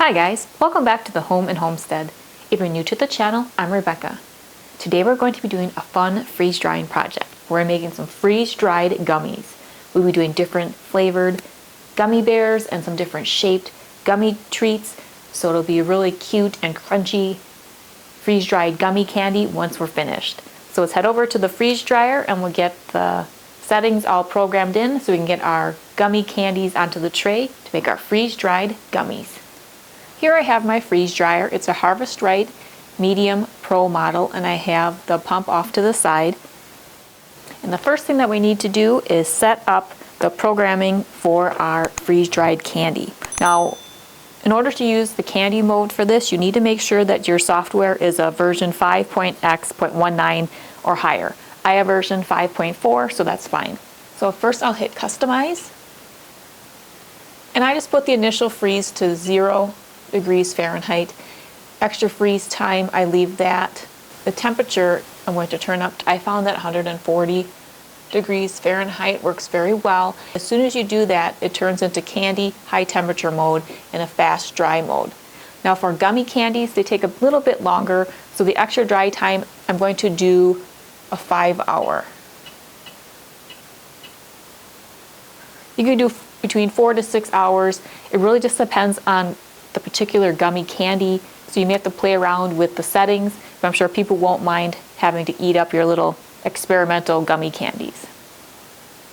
Hi guys, welcome back to the Home and Homestead. If you're new to the channel, I'm Rebecca. Today we're going to be doing a fun freeze drying project. We're making some freeze-dried gummies. We'll be doing different flavored gummy bears and some different shaped gummy treats. So it'll be a really cute and crunchy freeze-dried gummy candy once we're finished. So let's head over to the freeze dryer and we'll get the settings all programmed in so we can get our gummy candies onto the tray to make our freeze-dried gummies. Here I have my freeze dryer. It's a Harvest Right Medium Pro model, and I have the pump off to the side. And the first thing that we need to do is set up the programming for our freeze-dried candy. Now, in order to use the candy mode for this, you need to make sure that your software is a version 5.x.19 or higher. I have version 5.4, so that's fine. So first I'll hit Customize. And I just put the initial freeze to 0 degrees Fahrenheit. Extra freeze time, I leave that. The temperature I'm going to turn up. I found that 140 degrees Fahrenheit works very well. As soon as you do that, it turns into candy high temperature mode and a fast dry mode. Now for gummy candies, they take a little bit longer, so the extra dry time, I'm going to do a 5-hour. You can do between 4 to 6 hours. It really just depends on the particular gummy candy, so you may have to play around with the settings, but I'm sure people won't mind having to eat up your little experimental gummy candies.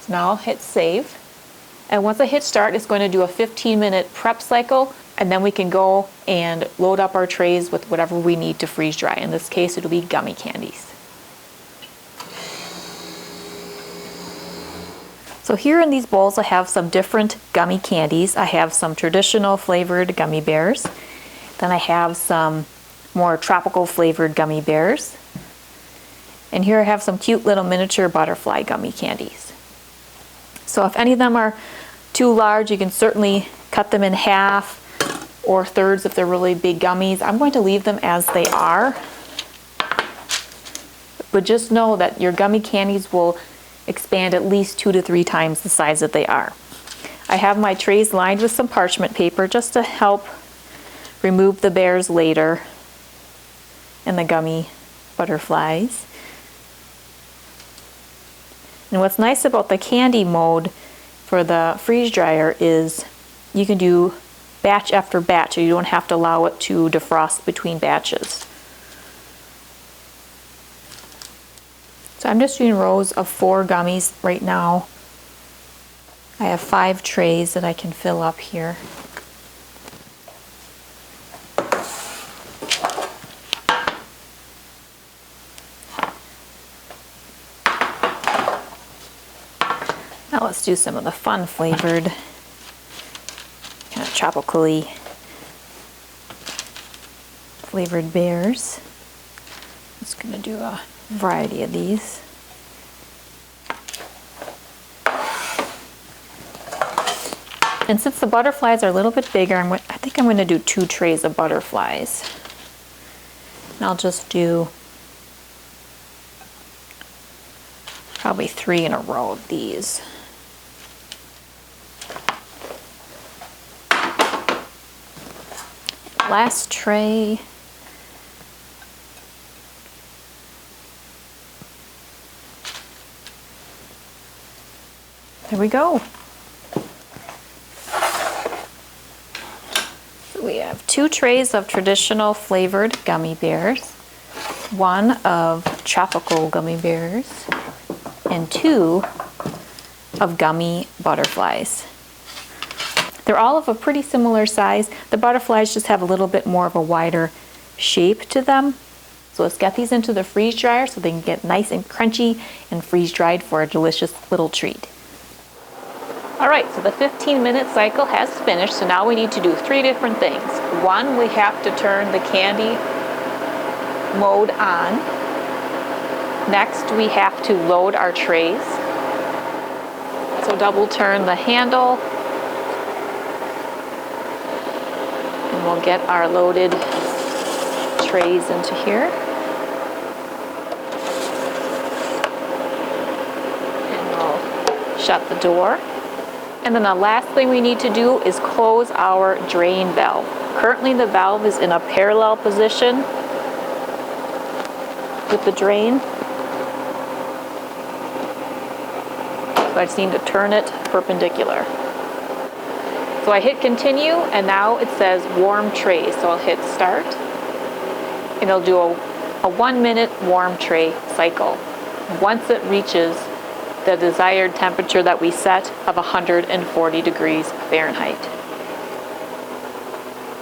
So now I'll hit save, and once I hit start, it's going to do a 15-minute prep cycle, and then we can go and load up our trays with whatever we need to freeze dry. In this case, it'll be gummy candies. So here in these bowls I have some different gummy candies. I have some traditional flavored gummy bears. Then I have some more tropical flavored gummy bears. And here I have some cute little miniature butterfly gummy candies. So if any of them are too large, you can certainly cut them in half or thirds if they're really big gummies. I'm going to leave them as they are. But just know that your gummy candies will expand at least 2 to 3 times the size that they are. I have my trays lined with some parchment paper just to help remove the bears later and the gummy butterflies. And what's nice about the candy mode for the freeze dryer is you can do batch after batch, so you don't have to allow it to defrost between batches. So I'm just doing rows of 4 gummies right now. I have 5 trays that I can fill up here. Now let's do some of the fun flavored, kind of tropically flavored bears. I'm just going to do a variety of these. And since the butterflies are a little bit bigger, I think I'm going to do 2 trays of butterflies. And I'll just do probably 3 in a row of these. Last tray. There we go. So we have 2 trays of traditional flavored gummy bears, 1 of tropical gummy bears, and 2 of gummy butterflies. They're all of a pretty similar size. The butterflies just have a little bit more of a wider shape to them. So let's get these into the freeze dryer so they can get nice and crunchy and freeze dried for a delicious little treat. Alright, so the 15-minute cycle has finished, so now we need to do 3 different things. 1, we have to turn the candy mode on. Next, we have to load our trays. So double turn the handle, and we'll get our loaded trays into here. And we'll shut the door. And then the last thing we need to do is close our drain valve. Currently the valve is in a parallel position with the drain. So I just need to turn it perpendicular. So I hit continue, and now it says warm tray. So I'll hit start, and it'll do a 1 minute warm tray cycle. Once it reaches the desired temperature that we set of 140 degrees Fahrenheit.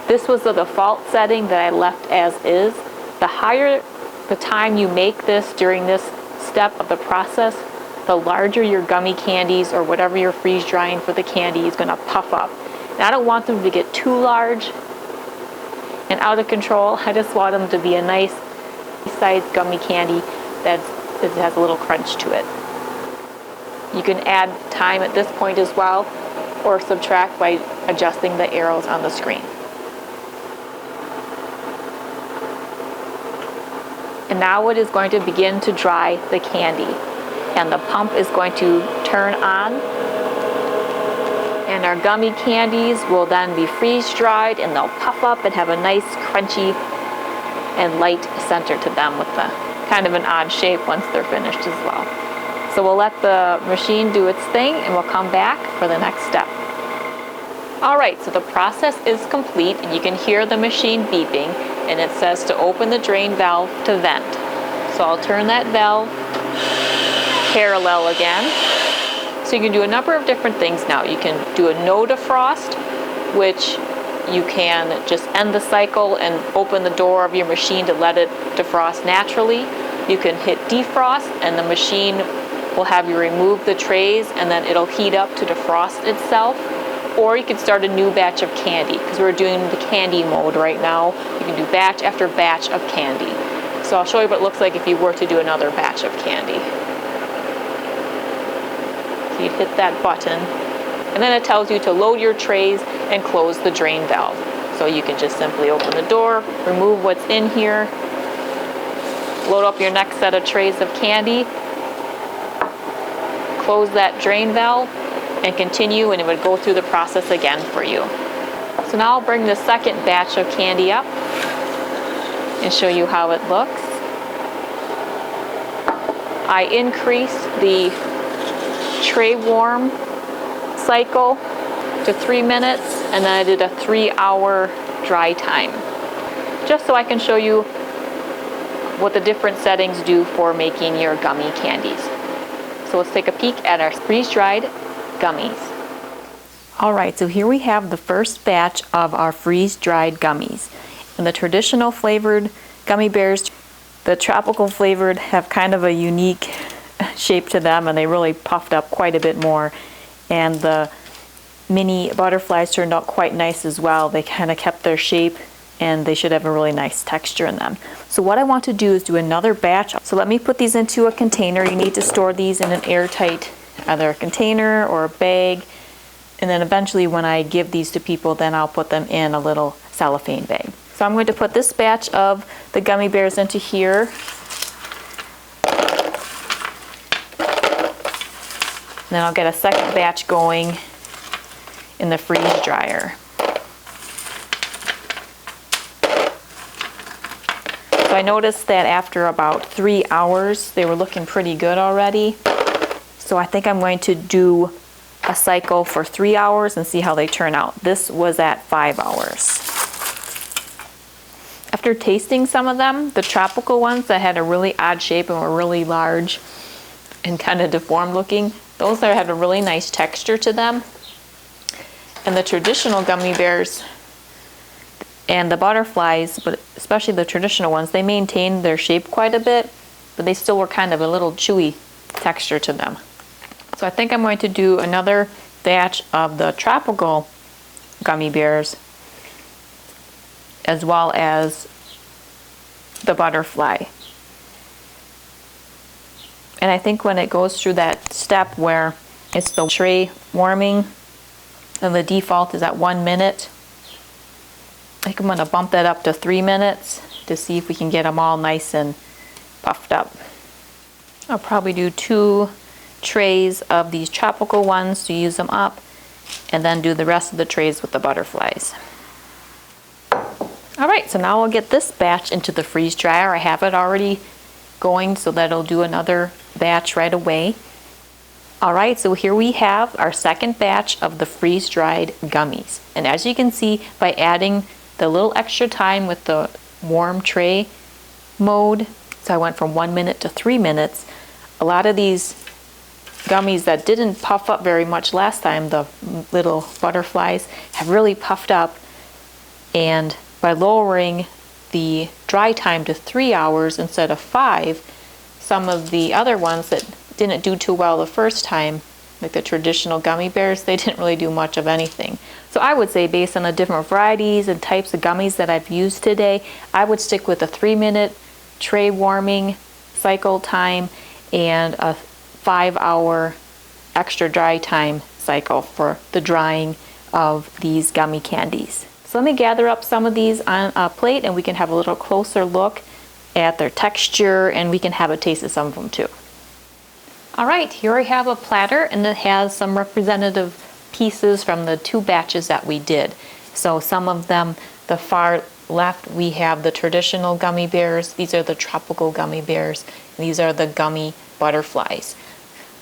This was the default setting that I left as is. The higher the time you make this during this step of the process, the larger your gummy candies or whatever you're freeze drying for the candy is going to puff up. And I don't want them to get too large and out of control. I just want them to be a nice sized gummy candy that has a little crunch to it. You can add time at this point as well, or subtract by adjusting the arrows on the screen. And now it is going to begin to dry the candy. And the pump is going to turn on. And our gummy candies will then be freeze-dried, and they'll puff up and have a nice crunchy and light center to them with the kind of an odd shape once they're finished as well. So we'll let the machine do its thing, and we'll come back for the next step. All right, so the process is complete, and you can hear the machine beeping, and it says to open the drain valve to vent. So I'll turn that valve parallel again. So you can do a number of different things now. You can do a no defrost, which you can just end the cycle and open the door of your machine to let it defrost naturally. You can hit defrost, and the machine will have you remove the trays, and then it'll heat up to defrost itself. Or you can start a new batch of candy, because we're doing the candy mode right now. You can do batch after batch of candy. So I'll show you what it looks like if you were to do another batch of candy. So you'd hit that button, and then it tells you to load your trays and close the drain valve. So you can just simply open the door, remove what's in here, load up your next set of trays of candy, close that drain valve, and continue, and it would go through the process again for you. So now I'll bring the second batch of candy up and show you how it looks. I increased the tray warm cycle to 3 minutes, and then I did a 3-hour dry time, just so I can show you what the different settings do for making your gummy candies. So let's take a peek at our freeze-dried gummies. Alright, so here we have the first batch of our freeze-dried gummies. And the traditional flavored gummy bears, the tropical flavored have kind of a unique shape to them, and they really puffed up quite a bit more. And the mini butterflies turned out quite nice as well. They kind of kept their shape, and they should have a really nice texture in them. So what I want to do is do another batch. So let me put these into a container. You need to store these in an airtight either a container or a bag, and then eventually when I give these to people, then I'll put them in a little cellophane bag. So I'm going to put this batch of the gummy bears into here. Then I'll get a second batch going in the freeze dryer. So I noticed that after about 3 hours, they were looking pretty good already. So I think I'm going to do a cycle for 3 hours and see how they turn out. This was at 5 hours. After tasting some of them, the tropical ones that had a really odd shape and were really large and kind of deformed looking, those that had a really nice texture to them. And the traditional gummy bears and the butterflies, but especially the traditional ones, they maintained their shape quite a bit, but they still were kind of a little chewy texture to them. So I think I'm going to do another batch of the tropical gummy bears as well as the butterfly. And I think when it goes through that step where it's the tray warming and the default is at 1 minute, I think I'm going to bump that up to 3 minutes to see if we can get them all nice and puffed up. I'll probably do 2 trays of these tropical ones to use them up, and then do the rest of the trays with the butterflies. Alright, so now I'll get this batch into the freeze dryer. I have it already going so that it'll do another batch right away. Alright, so here we have our second batch of the freeze-dried gummies. And as you can see, by adding the little extra time with the warm tray mode, so I went from 1 minute to 3 minutes, a lot of these gummies that didn't puff up very much last time, the little butterflies, have really puffed up. And by lowering the dry time to 3 hours instead of 5, some of the other ones that didn't do too well the first time, like the traditional gummy bears, they didn't really do much of anything. So I would say, based on the different varieties and types of gummies that I've used today, I would stick with a 3-minute tray warming cycle time and a 5-hour extra dry time cycle for the drying of these gummy candies. So let me gather up some of these on a plate and we can have a little closer look at their texture and we can have a taste of some of them too. Alright, here I have a platter and it has some representative pieces from the 2 batches that we did. So some of them, the far left, we have the traditional gummy bears. These are the tropical gummy bears. These are the gummy butterflies.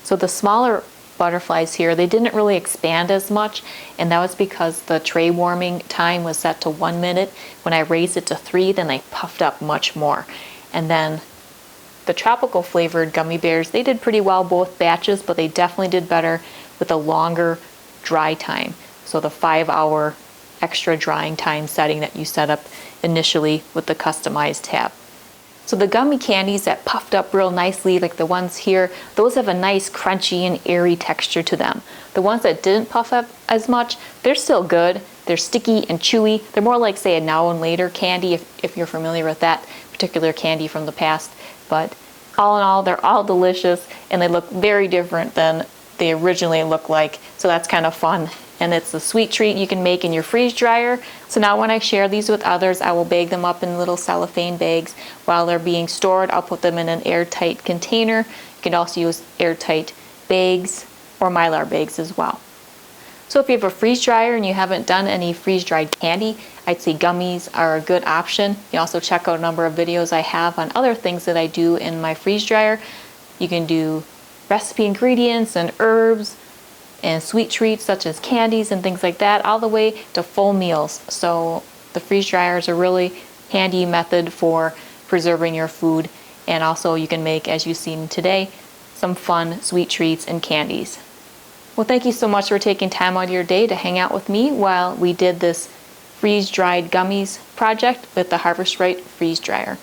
So the smaller butterflies here, they didn't really expand as much, and that was because the tray warming time was set to 1 minute. When I raised it to 3, then they puffed up much more. And then the tropical flavored gummy bears, they did pretty well both batches, but they definitely did better with a longer dry time. So the 5-hour extra drying time setting that you set up initially with the customized tab. So the gummy candies that puffed up real nicely, like the ones here, those have a nice crunchy and airy texture to them. The ones that didn't puff up as much, they're still good. They're sticky and chewy. They're more like, say, a now and later candy, if you're familiar with that particular candy from the past. But all in all, they're all delicious and they look very different than they originally looked like. So that's kind of fun. And it's a sweet treat you can make in your freeze dryer. So now when I share these with others, I will bag them up in little cellophane bags. While they're being stored, I'll put them in an airtight container. You can also use airtight bags or Mylar bags as well. So if you have a freeze dryer and you haven't done any freeze-dried candy, I'd say gummies are a good option. You can also check out a number of videos I have on other things that I do in my freeze dryer. You can do recipe ingredients and herbs and sweet treats such as candies and things like that, all the way to full meals. So the freeze dryer is a really handy method for preserving your food, and also you can make, as you've seen today, some fun sweet treats and candies. Well, thank you so much for taking time out of your day to hang out with me while we did this freeze-dried gummies project with the Harvest Right freeze dryer.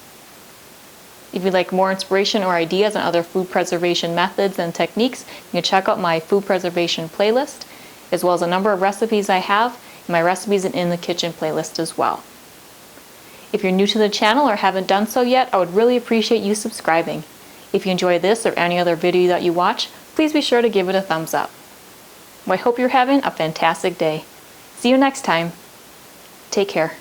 If you'd like more inspiration or ideas on other food preservation methods and techniques, you can check out my food preservation playlist, as well as a number of recipes I have in my recipes and in the kitchen playlist as well. If you're new to the channel or haven't done so yet, I would really appreciate you subscribing. If you enjoy this or any other video that you watch, please be sure to give it a thumbs up. Well, I hope you're having a fantastic day. See you next time. Take care.